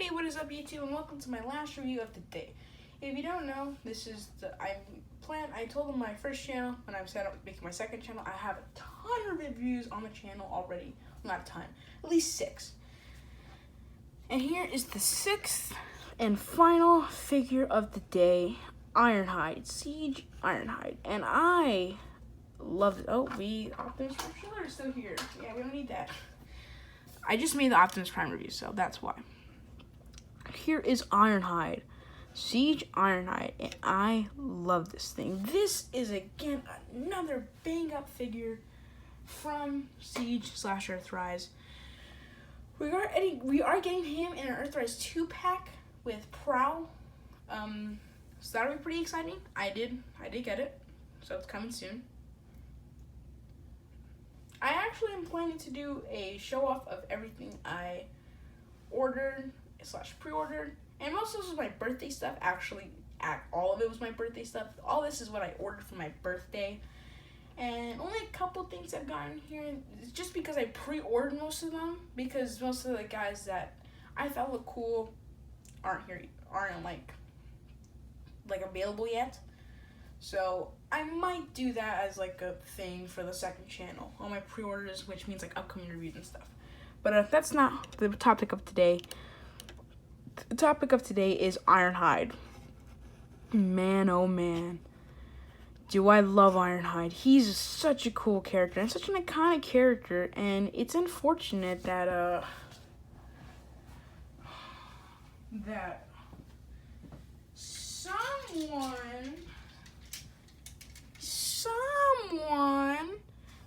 Hey, what is up, YouTube, and welcome to my last review of the day. If you don't know, this is I told them my first channel when I set up making my second channel. I have a ton of reviews on the channel already. Not a ton, at least 6. And here is the 6th and final figure of the day, Ironhide, Siege Ironhide. And I love it. Oh, Optimus Prime Schiller is still here. Yeah, we don't need that. I just made the Optimus Prime review, so that's why. Here is Ironhide, Siege Ironhide, and I love this thing. This is, again, another bang-up figure from Siege / Earthrise. We are getting him in an Earthrise 2-pack with Prowl, so that'll be pretty exciting. I did get it, so it's coming soon. I actually am planning to do a show-off of everything I ordered / pre-ordered, and most of this was my birthday stuff. Actually, all of it was my birthday stuff. All this is what I ordered for my birthday, and only a couple things I've gotten here. It's just because I pre-ordered most of them, because most of the guys that I thought looked cool aren't like available yet. So I might do that as like a thing for the second channel on my pre-orders, which means like upcoming reviews and stuff. But that's not the topic of today. The topic of today is Ironhide. Man, oh man, do I love Ironhide. He's such a cool character and such an iconic character, and it's unfortunate that someone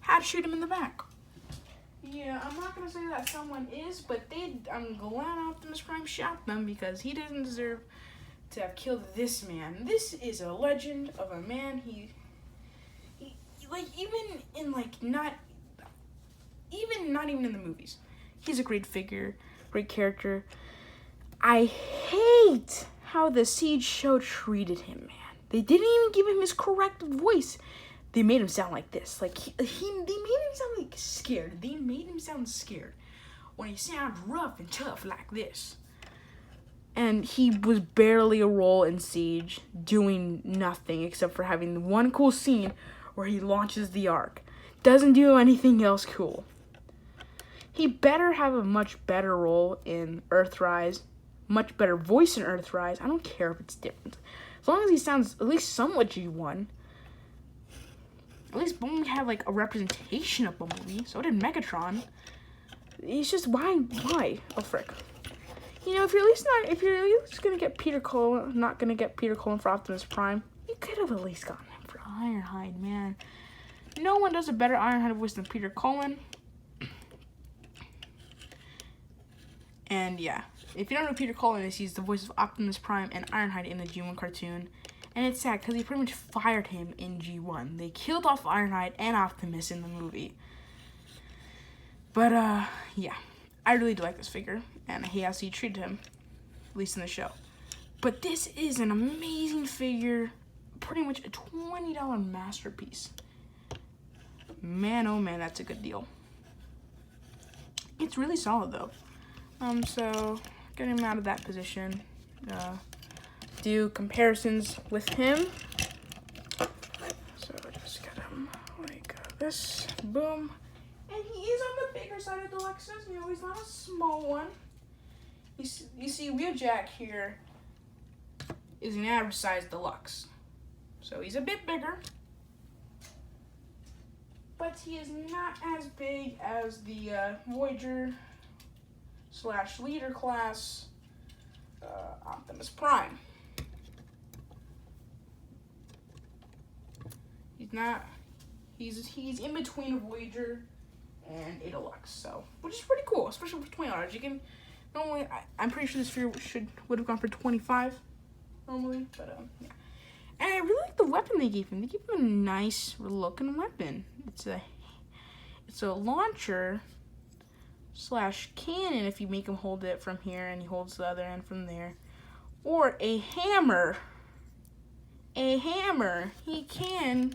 had to shoot him in the back. Yeah, I'm not gonna say that someone is, but I'm glad Optimus Prime shot them, because he didn't deserve to have killed this man. This is a legend of a man. He like, even in like not even in the movies, he's a great figure, great character. I hate how the Siege show treated him, man. They didn't even give him his correct voice. They made him sound like this. Like they made him sound like scared. They made him sound scared when he sounds rough and tough like this. And he was barely a role in Siege, doing nothing except for having one cool scene where he launches the Ark. Doesn't do anything else cool. He better have a much better role in Earthrise, much better voice in Earthrise. I don't care if it's different, as long as he sounds at least somewhat G1. At least Bumblebee had like a representation of Bumblebee. So did Megatron. It's just why? Oh frick! You know, if you're at least gonna get Peter Cullen, not gonna get Peter Cullen for Optimus Prime, you could have at least gotten him for Ironhide, man. No one does a better Ironhide voice than Peter Cullen. And yeah, if you don't know who Peter Cullen is, he's the voice of Optimus Prime and Ironhide in the G1 cartoon. And it's sad because they pretty much fired him in G1. They killed off Ironhide and Optimus in the movie. But, yeah. I really do like this figure. And I hate how he treated him. At least in the show. But this is an amazing figure. Pretty much a $20 masterpiece. Man, oh man, that's a good deal. It's really solid, though. So, get him out of that position. Do comparisons with him. So just get him like this, boom. And he is on the bigger side of deluxes. You know, he's not a small one. You see, Wheeljack here is an average size deluxe, so he's a bit bigger, but he is not as big as the Voyager / leader class Optimus Prime. He's in between a Voyager and a Deluxe, so, which is pretty cool, especially for $20. You can normally, I'm pretty sure this figure would have gone for $25 normally, but yeah. And I really like the weapon they gave him. They gave him a nice looking weapon. It's a launcher / cannon if you make him hold it from here and he holds the other end from there, or a hammer. He can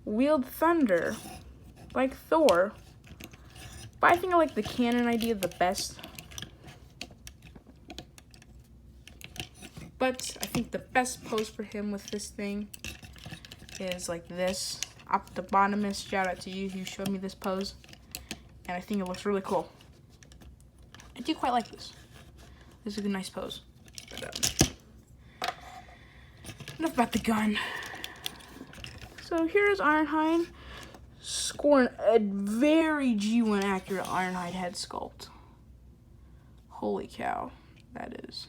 wield thunder like Thor. But I think I like the cannon idea the best. But I think the best pose for him with this thing is like this. Optibotanist, shout out to you. You showed me this pose. And I think it looks really cool. I do quite like this. This is a nice pose. But, enough about the gun. So here's Ironhide scoring a very G1 accurate Ironhide head sculpt. Holy cow, that is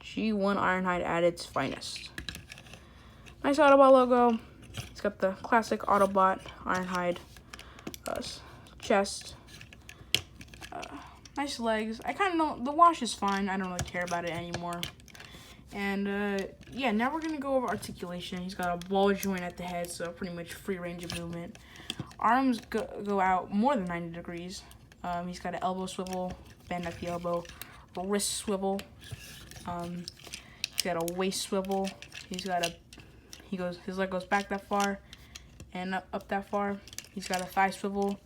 G1 Ironhide at its finest. Nice Autobot logo. It's got the classic Autobot Ironhide chest. Nice legs. I kind of know the wash is fine. I don't really care about it anymore. And yeah, now we're gonna go over articulation. He's got a ball joint at the head, so pretty much free range of movement. Arms go out more than 90 degrees. He's got an elbow swivel, bend at the elbow, wrist swivel. He's got a waist swivel. His leg goes back that far and up that far. He's got a thigh swivel,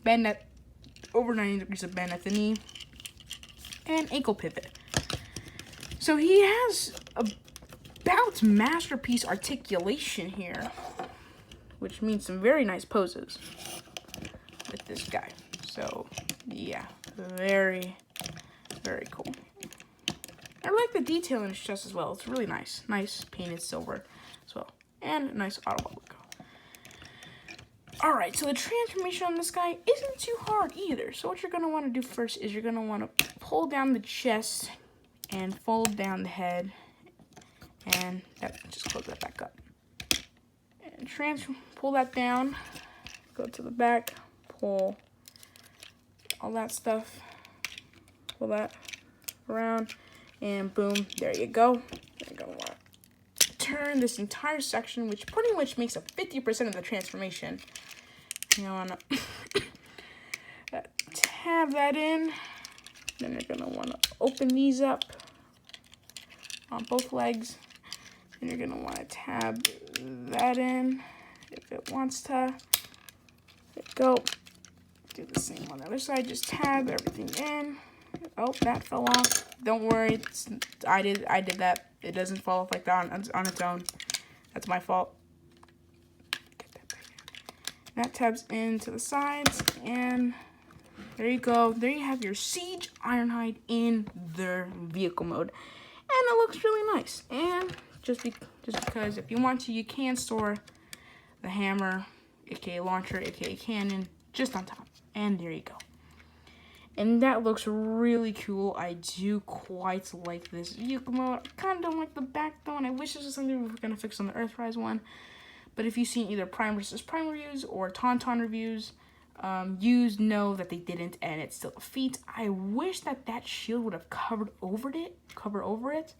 bend at over 90 degrees of bend at the knee, and ankle pivot. So he has about masterpiece articulation here, which means some very nice poses with this guy. So yeah, very, very cool. I like the detail in his chest as well. It's really nice. Nice painted silver as well. And a nice Autobot logo. Alright, so the transformation on this guy isn't too hard either. So what you're going to want to do first is you're going to want to pull down the chest and fold down the head. And just close that back up. And pull that down. Go to the back. Pull all that stuff. Pull that around. And boom, there you go. You're going to want to turn this entire section, which pretty much makes up 50% of the transformation. You want to tab that in. Then you're going to want to open these up on both legs. And you're going to want to tab that in if it wants to. There you go. Do the same on the other side. Just tab everything in. Oh, that fell off. Don't worry. I did that. It doesn't fall off like that on its own. That's my fault. Get that back in. That tabs into the sides, and there you go. There you have your Siege Ironhide in their vehicle mode, and it looks really nice. And just because if you want to, you can store the hammer, aka launcher, aka cannon, just on top. And there you go. And that looks really cool. I do quite like this vehicle mode. I kind of don't like the back though, and I wish this was something we were going to fix on the Earthrise one. But if you've seen either Prime vs. Prime reviews or Tauntaun reviews, you know that they didn't, and it's still a feat. I wish that shield would have covered over it.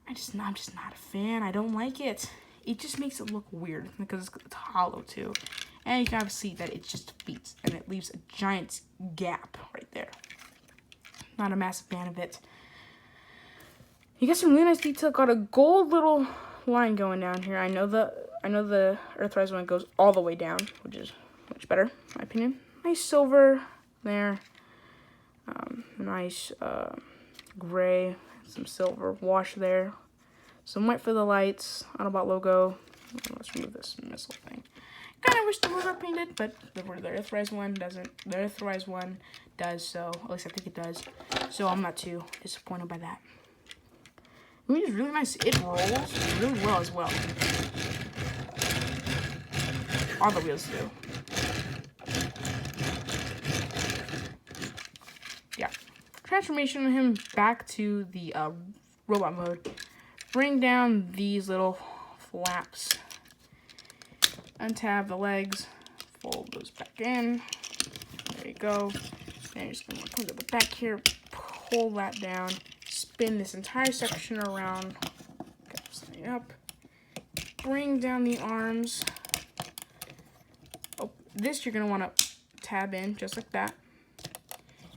I'm just not a fan. I don't like it. It just makes it look weird because it's hollow too. And you can see that it just defeats, and it leaves a giant gap right there. Not a massive fan of it. You got some really nice detail. Got a gold little line going down here. I know the Earthrise one goes all the way down, which is much better, in my opinion. Nice silver there. Nice gray, some silver wash there. Some white for the lights. Autobot logo. Let's remove this missile thing. Kind of wish the rotor painted, but the Earthrise one doesn't. The Earthrise one does, so at least I think it does. So I'm not too disappointed by that. I mean, it's really nice. It rolls really well as well. All the wheels do. Yeah. Transformation of him back to the robot mode. Bring down these little flaps. Untab the legs, fold those back in. There you go. And you're just going to come to the back here, pull that down, spin this entire section around, get up, bring down the arms. Oh, this you're going to want to tab in just like that.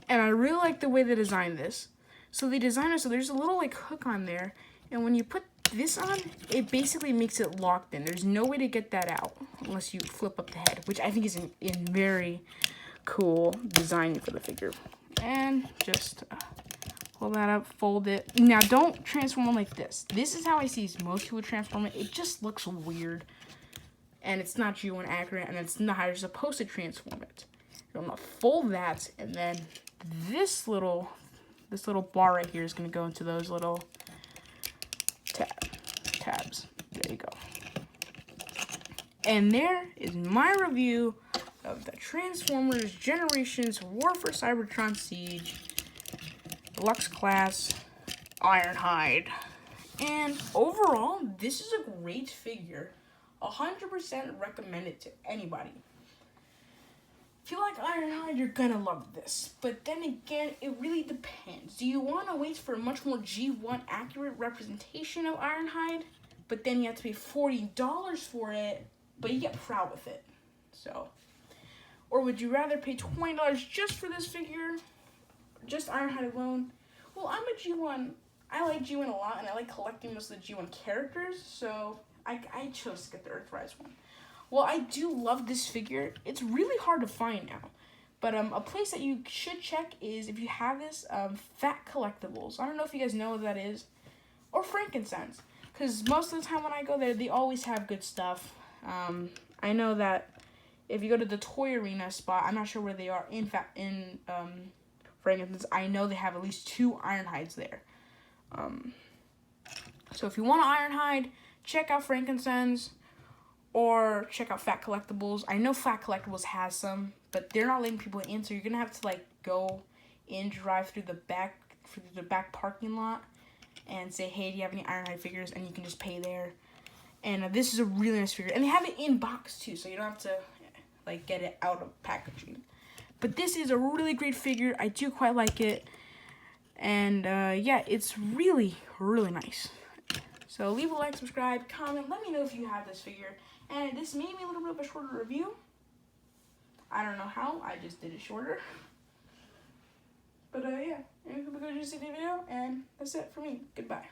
And I really like the way they designed this. So they designed it so there's a little like hook on there, and when you put this on, it basically makes it locked in. There's no way to get that out unless you flip up the head, which I think is in very cool design for the figure. And just pull that up, fold it. Now, don't transform it like this. This is how I see most people transform it. It just looks weird. And it's not G1 accurate, and it's not how you're supposed to transform it. I'm gonna fold that, and then this little bar right here is gonna go into those little tabs. There you go. And there is my review of the Transformers Generations War for Cybertron Siege Deluxe Class Ironhide. And overall, this is a great figure. 100% recommend it to anybody. If you like Ironhide, you're gonna love this. But then again, it really depends. Do you want to wait for a much more G1 accurate representation of Ironhide? But then you have to pay $40 for it, but you get proud with it. So, or would you rather pay $20 just for this figure? Just Ironhide alone? Well, I'm a G1. I like G1 a lot, and I like collecting most of the G1 characters, so I chose to get the Earthrise one. Well, I do love this figure. It's really hard to find now. But a place that you should check is, if you have this, Fat Collectibles. I don't know if you guys know what that is. Or Frankincense. Because most of the time when I go there, they always have good stuff. I know that if you go to the Toy Arena spot, I'm not sure where they are in Frankincense. I know they have at least 2 Ironhides there. So if you want an Ironhide, check out Frankincense. Or check out Fat Collectibles. I know Fat Collectibles has some, but they're not letting people in, so you're gonna have to like go in, drive through the back parking lot, and say, hey, do you have any Ironhide figures? And you can just pay there. And this is a really nice figure, and they have it in box too, so you don't have to like get it out of packaging. But this is a really great figure. I do quite like it, and yeah, it's really, really nice. So leave a like, subscribe, comment, let me know if you have this figure. And this made me a little bit of a shorter review. I don't know how, I just did it shorter. But yeah, we're going to see the video, and that's it for me. Goodbye.